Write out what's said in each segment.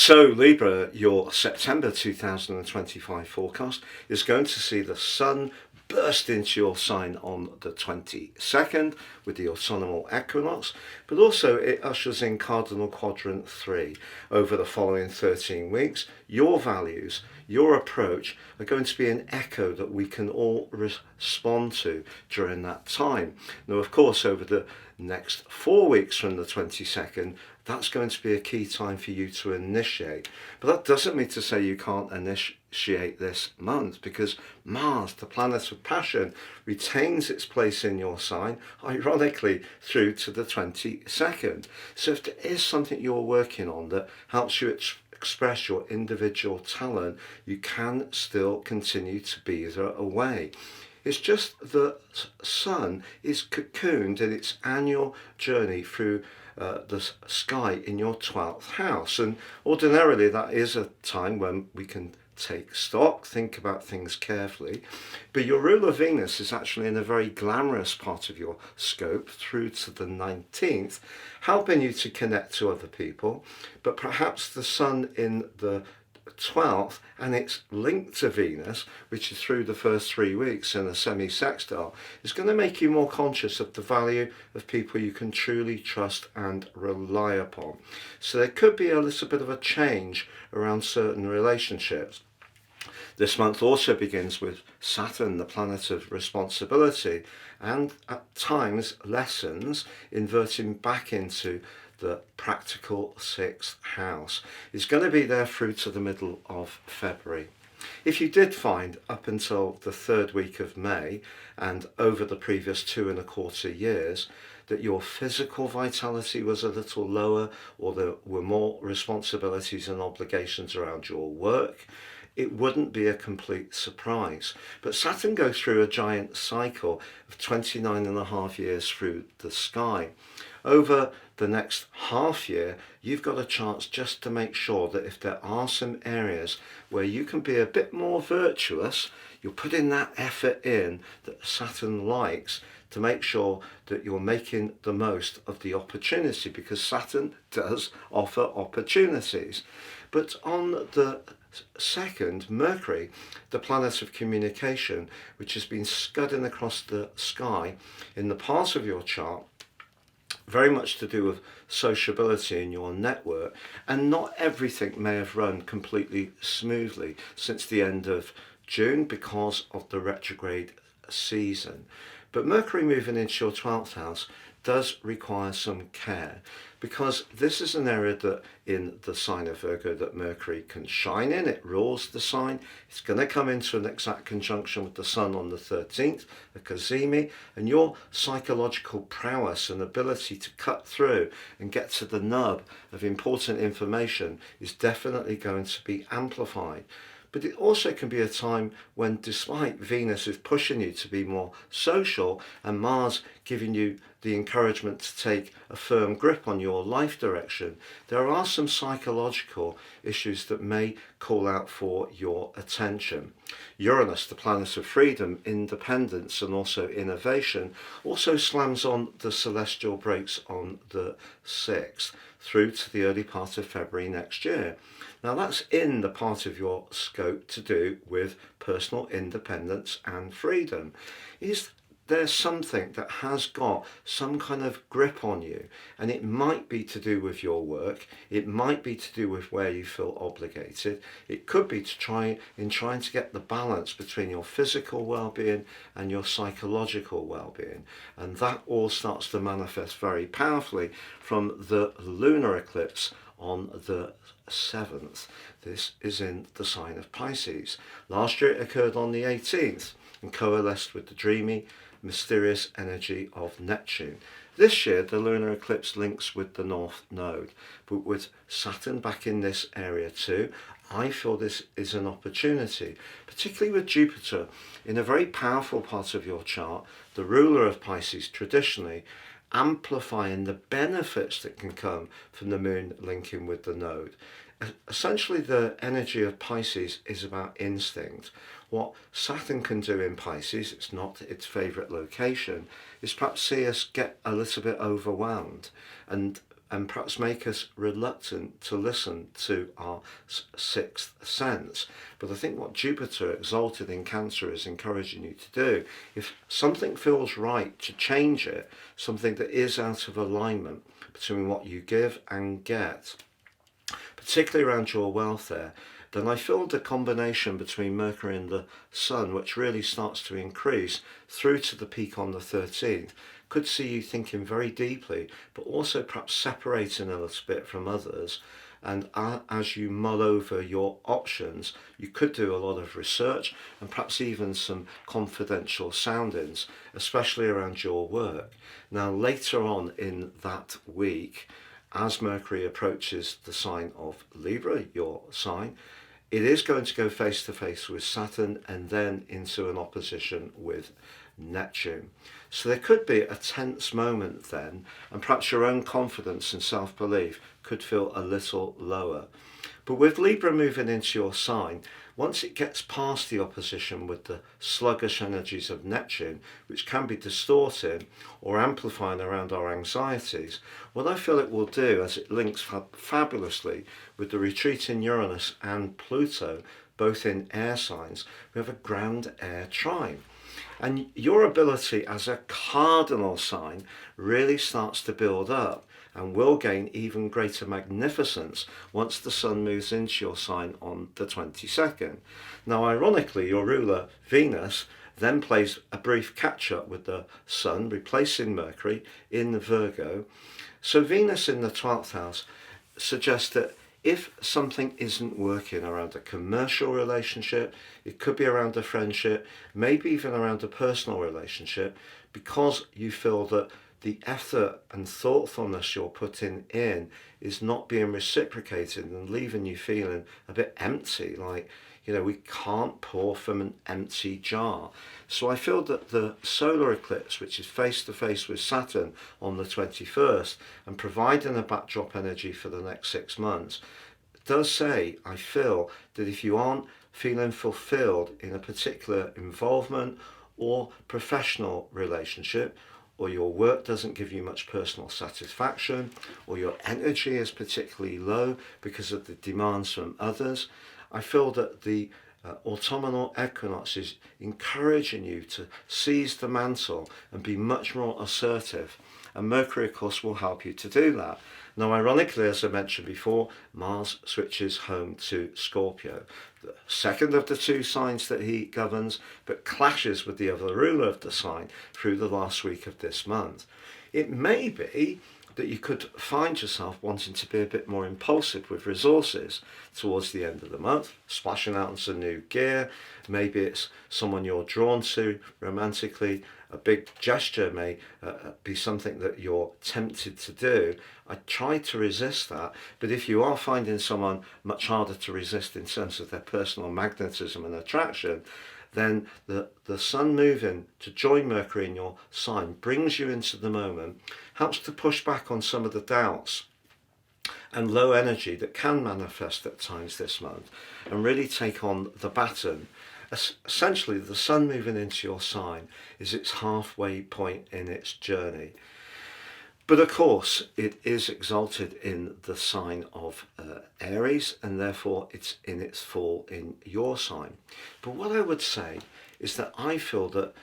So Libra, your September 2025 forecast is going to see the sun burst into your sign on the 22nd with the autumnal equinox, but also it ushers in cardinal quadrant 3 over the following 13 weeks. Your values, your approach are going to be an echo that we can all respond to during that time. Now, of course, over the next 4 weeks from the 22nd, that's going to be a key time for you to initiate. But that doesn't mean to say you can't initiate this month, because Mars, the planet of passion, retains its place in your sign, ironically, through to the 22nd. So if there is something you're working on that helps you express your individual talent, you can still continue to beaver away. It's just the sun is cocooned in its annual journey through the sky in your 12th house, and ordinarily that is a time when we can take stock, think about things carefully, but your ruler Venus is actually in a very glamorous part of your scope through to the 19th, helping you to connect to other people. But perhaps the sun in the 12th, and it's linked to Venus, which is through the first 3 weeks in a semi-sextile, is going to make you more conscious of the value of people you can truly trust and rely upon. So there could be a little bit of a change around certain relationships. This month also begins with Saturn, the planet of responsibility, and at times lessons, inverting back into the practical 6th house. It's going to be there through to the middle of February. If you did find up until the 3rd week of May and over the previous 2.25 years that your physical vitality was a little lower, or there were more responsibilities and obligations around your work, it wouldn't be a complete surprise. But Saturn goes through a giant cycle of 29.5 years through the sky. Over the next half year, you've got a chance just to make sure that if there are some areas where you can be a bit more virtuous, you're putting that effort in that Saturn likes, to make sure that you're making the most of the opportunity, because Saturn does offer opportunities. But on the 2nd, Mercury, the planet of communication, which has been scudding across the sky in the part of your chart, very much to do with sociability in your network, and not everything may have run completely smoothly since the end of June because of the retrograde season. But Mercury moving into your 12th house does require some care, because this is an area that in the sign of Virgo that Mercury can shine in. It rules the sign. It's going to come into an exact conjunction with the sun on the 13th, a Cazimi, and your psychological prowess and ability to cut through and get to the nub of important information is definitely going to be amplified. But it also can be a time when, despite Venus is pushing you to be more social and Mars giving you the encouragement to take a firm grip on your life direction, there are some psychological issues that may call out for your attention. Uranus, the planet of freedom, independence and also innovation, also slams on the celestial brakes on the 6th through to the early part of February next year. Now that's in the part of your scope to do with personal independence and freedom. Is there something that has got some kind of grip on you? And it might be to do with your work, it might be to do with where you feel obligated, it could be to trying to get the balance between your physical well-being and your psychological well-being. And that all starts to manifest very powerfully from the lunar eclipse on the 7th. This is in the sign of Pisces. Last year it occurred on the 18th and coalesced with the dreamy, mysterious energy of Neptune. This year the lunar eclipse links with the North Node, but with Saturn back in this area too, I feel this is an opportunity, particularly with Jupiter in a very powerful part of your chart, the ruler of Pisces traditionally, amplifying the benefits that can come from the moon linking with the node. Essentially, the energy of Pisces is about instinct. What Saturn can do in Pisces, it's not its favourite location, is perhaps see us get a little bit overwhelmed and and perhaps make us reluctant to listen to our sixth sense. But I think what Jupiter exalted in Cancer is encouraging you to do, if something feels right, to change it, something that is out of alignment between what you give and get, particularly around your welfare, then I feel the combination between Mercury and the Sun, which really starts to increase through to the peak on the 13th, could see you thinking very deeply, but also perhaps separating a little bit from others. And as you mull over your options, you could do a lot of research and perhaps even some confidential soundings, especially around your work. Now, later on in that week, as Mercury approaches the sign of Libra, your sign, it is going to go face to face with Saturn and then into an opposition with Neptune. So there could be a tense moment then, and perhaps your own confidence and self-belief could feel a little lower. But with Libra moving into your sign, once it gets past the opposition with the sluggish energies of Neptune, which can be distorting or amplifying around our anxieties, what I feel it will do, as it links fabulously with the retreating Uranus and Pluto, both in air signs, we have a ground air trine. And your ability as a cardinal sign really starts to build up and will gain even greater magnificence once the Sun moves into your sign on the 22nd. Now, ironically, your ruler, Venus, then plays a brief catch-up with the Sun, replacing Mercury in Virgo. So Venus in the 12th house suggests that if something isn't working around a commercial relationship, it could be around a friendship, maybe even around a personal relationship, because you feel that the effort and thoughtfulness you're putting in is not being reciprocated and leaving you feeling a bit empty, like, we can't pour from an empty jar. So I feel that the solar eclipse, which is face to face with Saturn on the 21st and providing a backdrop energy for the next 6 months, does say, I feel, that if you aren't feeling fulfilled in a particular involvement or professional relationship, or your work doesn't give you much personal satisfaction, or your energy is particularly low because of the demands from others, I feel that the autumnal equinox is encouraging you to seize the mantle and be much more assertive. And Mercury, of course, will help you to do that. Now, ironically, as I mentioned before, Mars switches home to Scorpio, the second of the two signs that he governs, but clashes with the other ruler of the sign through the last week of this month. It may be that you could find yourself wanting to be a bit more impulsive with resources towards the end of the month, splashing out on some new gear. Maybe it's someone you're drawn to romantically. A big gesture may be something that you're tempted to do. I try to resist that, but if you are finding someone much harder to resist in terms of their personal magnetism and attraction, then the Sun moving to join Mercury in your sign brings you into the moment, helps to push back on some of the doubts and low energy that can manifest at times this month, and really take on the baton. Essentially, the Sun moving into your sign is its halfway point in its journey. But of course, it is exalted in the sign of Aries, and therefore it's in its fall in your sign. But what I would say is that I feel that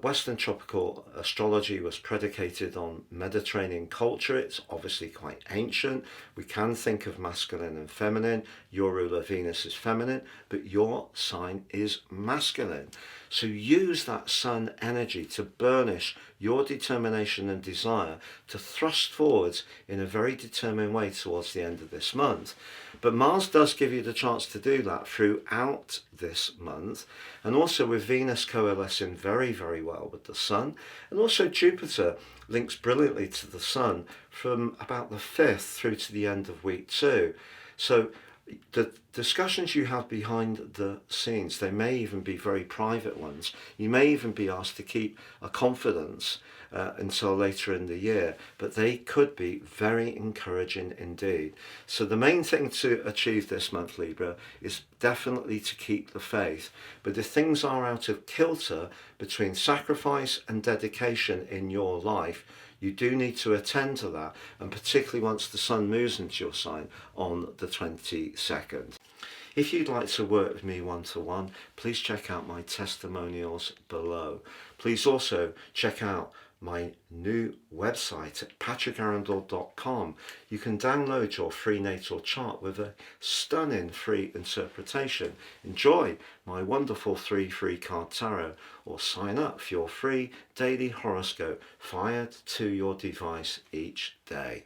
Western tropical astrology was predicated on Mediterranean culture. It's obviously quite ancient. We can think of masculine and feminine. Your ruler Venus is feminine, but your sign is masculine. So use that Sun energy to burnish your determination and desire to thrust forwards in a very determined way towards the end of this month. But Mars does give you the chance to do that throughout this month, and also with Venus coalescing very, very well with the Sun, and also Jupiter links brilliantly to the Sun from about the 5th through to the end of week 2. So the discussions you have behind the scenes, they may even be very private ones. You may even be asked to keep a confidence until later in the year, but they could be very encouraging indeed. So the main thing to achieve this month, Libra, is definitely to keep the faith. But if things are out of kilter between sacrifice and dedication in your life, you do need to attend to that, and particularly once the sun moves into your sign on the 22nd. If you'd like to work with me one-to-one, please check out my testimonials below. Please also check out my new website at patrickarundell.com. You can download your free natal chart with a stunning free interpretation. Enjoy my wonderful 3 free card tarot, or sign up for your free daily horoscope fired to your device each day.